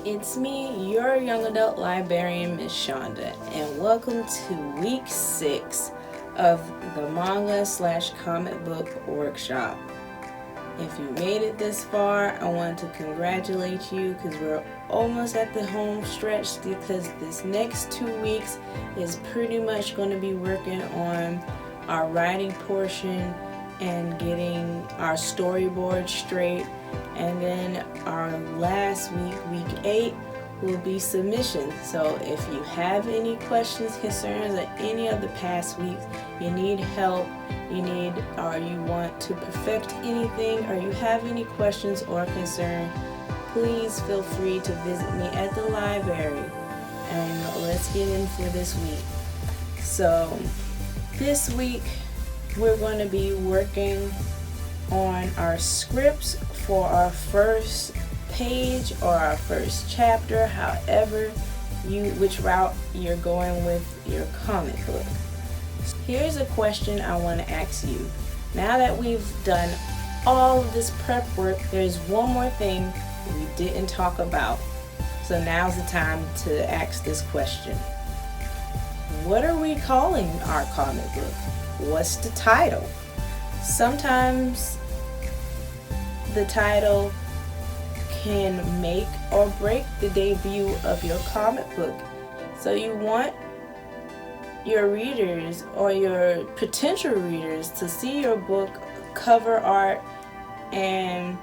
It's me, your young adult librarian, Miss Shonda, and welcome to week 6 of the manga/comic book workshop. If you made it this far, I want to congratulate you because we're almost at the home stretch, because this next 2 weeks is pretty much going to be working on our writing portion and getting our storyboard straight. And then our last week, week 8, will be submissions. So if you have any questions, concerns, or any of the past weeks, you need help, you want to perfect anything, or you have any questions or concern, please feel free to visit me at the library. And let's get in for this week. So this week, we're going to be working on our scripts for our first page or our first chapter, which route you're going with your comic book. Here's a question I want to ask you. Now that we've done all of this prep work, there's one more thing we didn't talk about. So now's the time to ask this question. What are we calling our comic book? What's the title? Sometimes the title can make or break the debut of your comic book. So you want your readers or your potential readers to see your book cover art and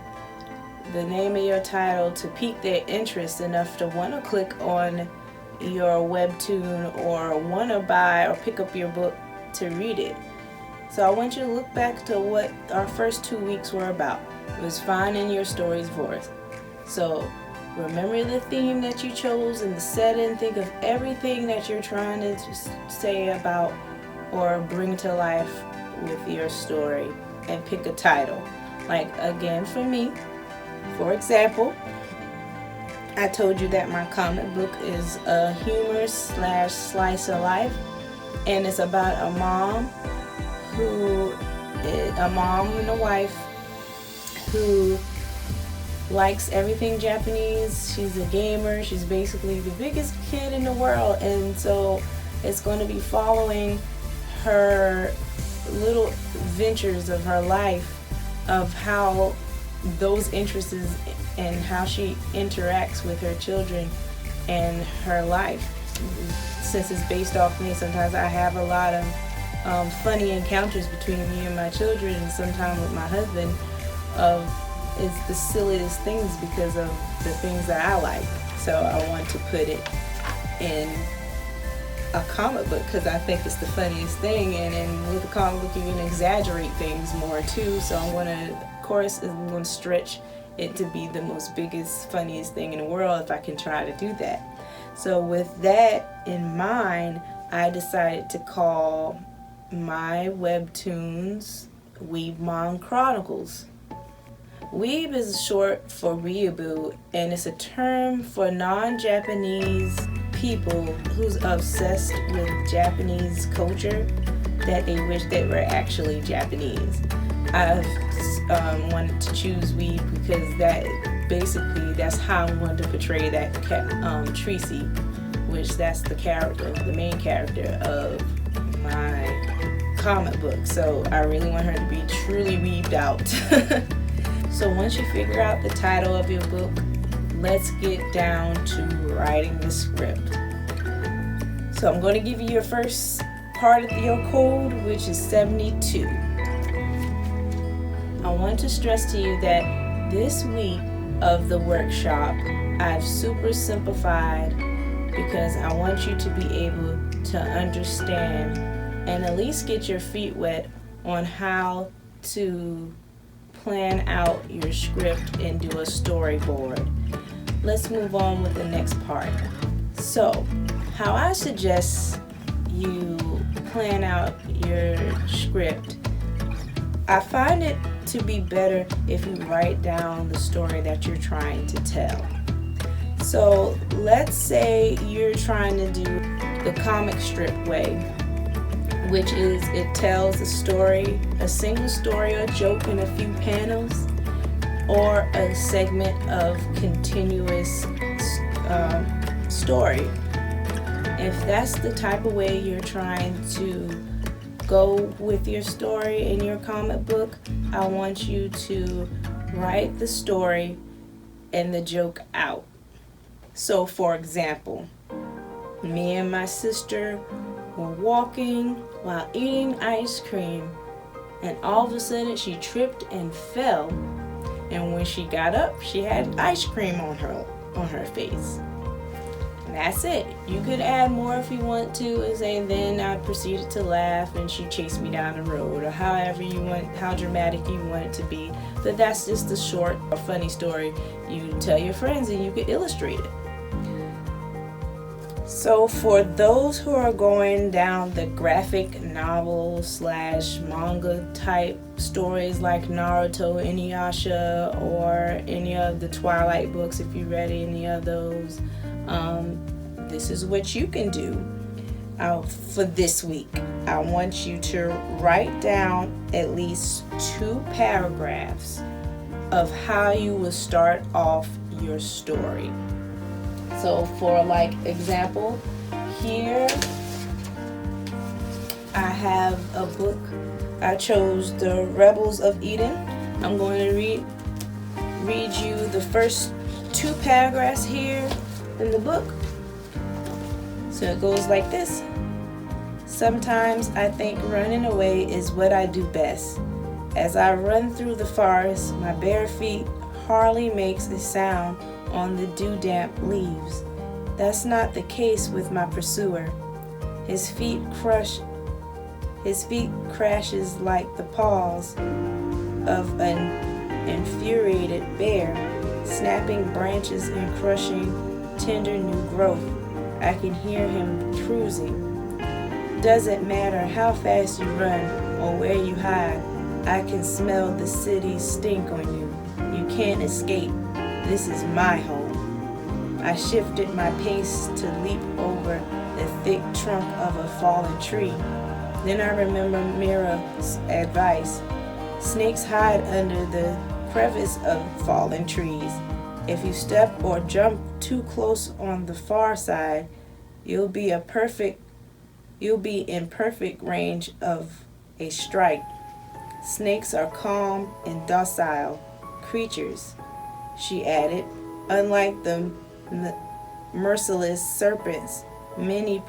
the name of your title to pique their interest enough to want to click on your webtoon or want to buy or pick up your book to read it. So I want you to look back to what our first 2 weeks were about. It was finding your story's voice. So remember the theme that you chose and the setting. Think of everything that you're trying to say about or bring to life with your story and pick a title. Like, again, for me, for example, I told you that my comic book is a humor / slice of life, and it's about a mom and a wife who likes everything Japanese. She's a gamer. She's basically the biggest kid in the world, and so it's going to be following her little ventures of her life, of how those interests and how she interacts with her children and her life. Since it's based off me, sometimes I have a lot of funny encounters between me and my children, and sometimes with my husband. It's the silliest things because of the things that I like. So I want to put it in a comic book because I think it's the funniest thing, and with a comic book you can exaggerate things more too. So I'm going to stretch it to be the most biggest, funniest thing in the world if I can try to do that. So with that in mind, I decided to call my webtoons Weebmon Chronicles. Weeb is short for weeaboo, and it's a term for non-Japanese people who's obsessed with Japanese culture that they wish they were actually Japanese. I've wanted to choose Weeb because that's how I wanted to portray that Tracy, which that's the main character of my comic book. So I really want her to be truly weaved out. So once you figure out the title of your book, let's get down to writing the script. So I'm going to give you your first part of your code, which is 72. I want to stress to you that this week of the workshop, I've super simplified because I want you to be able to understand and at least get your feet wet on how to plan out your script and do a storyboard. Let's move on with the next part. So, how I suggest you plan out your script, I find it to be better if you write down the story that you're trying to tell. So, let's say you're trying to do the comic strip way, which is it tells a story, a single story or joke in a few panels, or a segment of continuous story. If that's the type of way you're trying to go with your story in your comic book, I want you to write the story and the joke out. So for example, me and my sister were walking while eating ice cream, and all of a sudden she tripped and fell, and when she got up she had ice cream on her face. And that's it. You could add more if you want to, and say then I proceeded to laugh and she chased me down the road, or however you want, how dramatic you want it to be. But that's just a short or funny story you tell your friends and you could illustrate it. So for those who are going down the graphic novel / manga type stories like Naruto, Inuyasha, or any of the Twilight books, if you read any of those, this is what you can do. For this week, I want you to write down at least 2 paragraphs of how you will start off your story. So for example, here I have a book. I chose The Rebels of Eden. I'm going to read you the first 2 paragraphs here in the book. So it goes like this. Sometimes I think running away is what I do best. As I run through the forest, my bare feet hardly makes a sound on the dew-damp leaves. That's not the case with my pursuer. His feet crashes like the paws of an infuriated bear, snapping branches and crushing tender new growth. I can hear him cruising. Doesn't matter how fast you run or where you hide, I can smell the city's stink on you. You can't escape. This is my home. I shifted my pace to leap over the thick trunk of a fallen tree. Then I remember Mira's advice. Snakes hide under the crevice of fallen trees. If you step or jump too close on the far side, you'll be in perfect range of a strike. Snakes are calm and docile creatures, she added. Unlike the merciless serpents many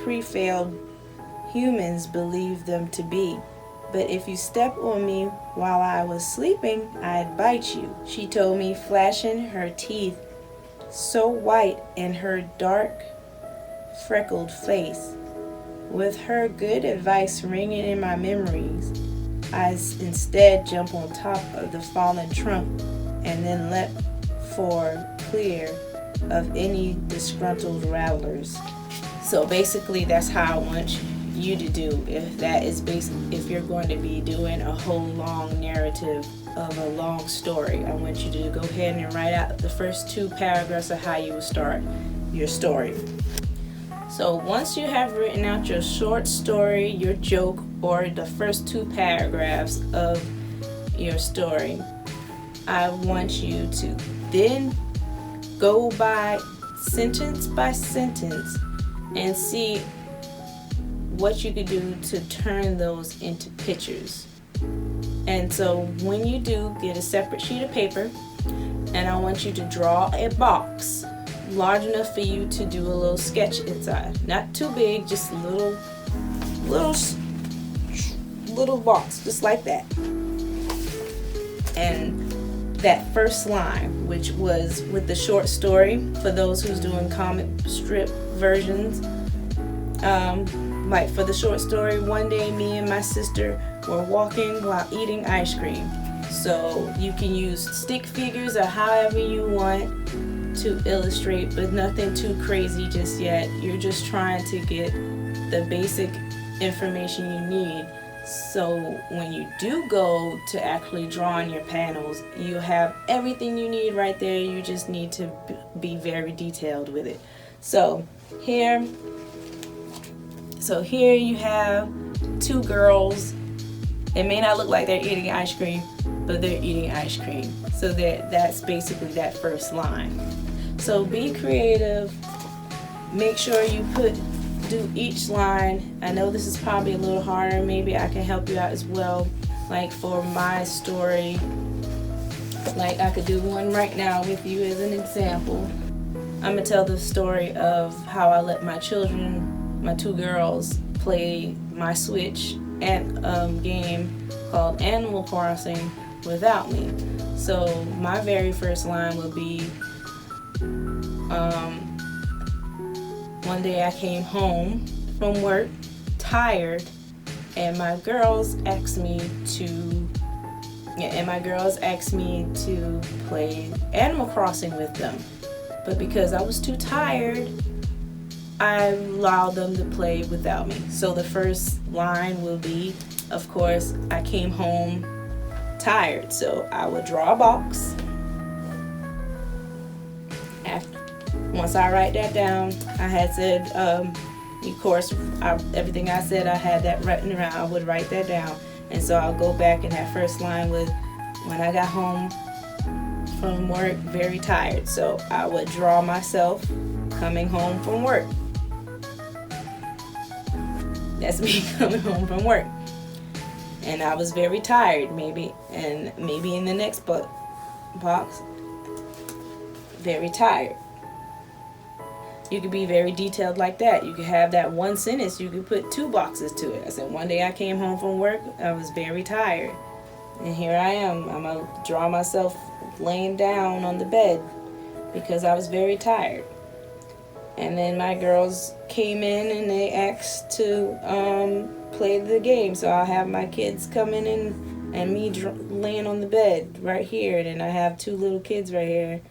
pre-failed humans believe them to be. But if you step on me while I was sleeping, I'd bite you, she told me, flashing her teeth so white in her dark, freckled face. With her good advice ringing in my memories, I instead jump on top of the fallen trunk and then leapt for clear of any disgruntled rattlers. So basically that's how I want you to do. If you're going to be doing a whole long narrative of a long story, I want you to go ahead and write out the first 2 paragraphs of how you will start your story. So once you have written out your short story, your joke, or the first 2 paragraphs of your story, I want you to then go by sentence and see what you could do to turn those into pictures. And so when you do, get a separate sheet of paper, and I want you to draw a box large enough for you to do a little sketch inside. Not too big, just a little box, just like that. And that first line, which was with the short story, for those who's doing comic strip versions, like for the short story, one day me and my sister were walking while eating ice cream. So you can use stick figures or however you want to illustrate, but nothing too crazy just yet. You're just trying to get the basic information you need. So when you do go to actually draw on your panels, you have everything you need right there. You just need to be very detailed with it. So here you have 2 girls It may not look like they're eating ice cream, but they're eating ice cream. So that's basically that first line. So be creative. Make sure you do each line. I know this is probably a little harder. Maybe I can help you out as well. Like for my story, like I could do one right now with you as an example. I'm gonna tell the story of how I let my children, my two girls, play my Switch and game called Animal Crossing without me. So my very first line will be, one day I came home from work tired, and my girls asked me to play Animal Crossing with them. But because I was too tired, I allowed them to play without me. So the first line will be, of course, I came home tired. So I would draw a box. Once I write that down, I had said, of course, everything I said, I had that written around. I would write that down. And so I'll go back, and that first line was, when I got home from work, very tired. So I would draw myself coming home from work. That's me coming home from work. And I was very tired, maybe in the next box, very tired. You could be very detailed like that. You could have that one sentence, you could put 2 boxes to it. I said, one day I came home from work, I was very tired. And here I am. I'm going to draw myself laying down on the bed because I was very tired. And then my girls came in and they asked to play the game. So I'll have my kids coming in and me laying on the bed right here. And then I have 2 little kids right here.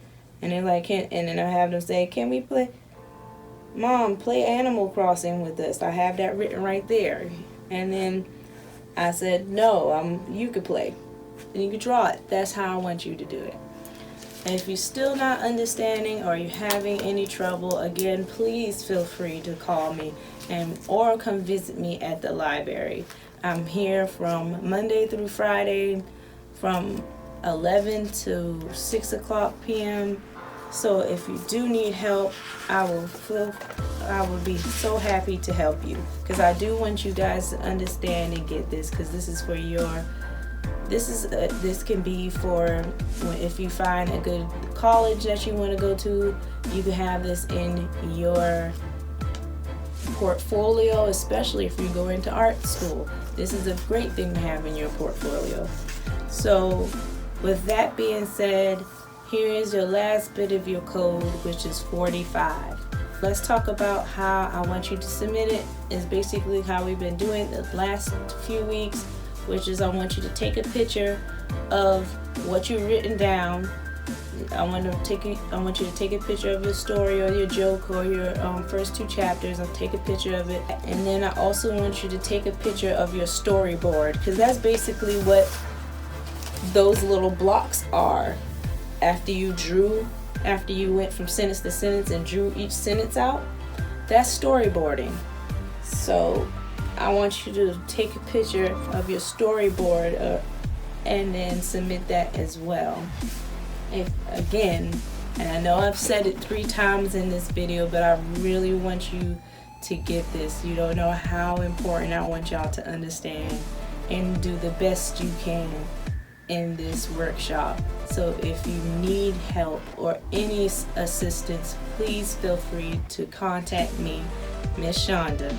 And they're like, and then I have them say, can we play? Mom, play Animal Crossing with us. I have that written right there. And then I said, no, you could play. And you could draw it. That's how I want you to do it. And if you're still not understanding or you're having any trouble, again, please feel free to call me or come visit me at the library. I'm here from Monday through Friday from 11 to 6 o'clock p.m. So if you do need help, I will be so happy to help you, because I do want you guys to understand and get this, because this is for this can be for if you find a good college that you want to go to. You can have this in your portfolio, especially if you go into art school. This is a great thing to have in your portfolio. So with that being said, here is your last bit of your code, which is 45. Let's talk about how I want you to submit it. It's basically how we've been doing the last few weeks, which is I want you to take a picture of what you've written down. I want you to take a picture of your story or your joke or your first 2 chapters. I'll take a picture of it. And then I also want you to take a picture of your storyboard, because that's basically what those little blocks are. After you went from sentence to sentence and drew each sentence out, that's storyboarding. So I want you to take a picture of your storyboard and then submit that as well. Again, and I know I've said it 3 times in this video, but I really want you to get this. You don't know how important I want y'all to understand and do the best you can in this workshop. So if you need help or any assistance, please feel free to contact me, Miss Shonda,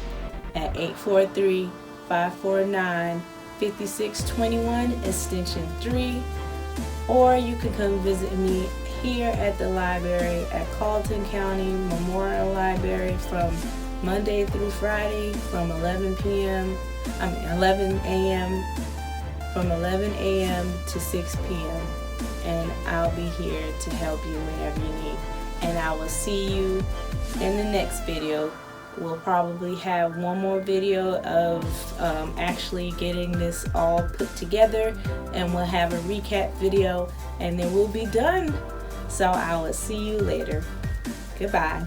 at 843-549-5621 extension 3, or you can come visit me here at the library at Colleton County Memorial Library from Monday through Friday from 11 a.m. from 11 a.m. to 6 p.m. and I'll be here to help you whenever you need. And I will see you in the next video. We'll probably have one more video of actually getting this all put together, and we'll have a recap video, and then we'll be done. So I will see you later. Goodbye.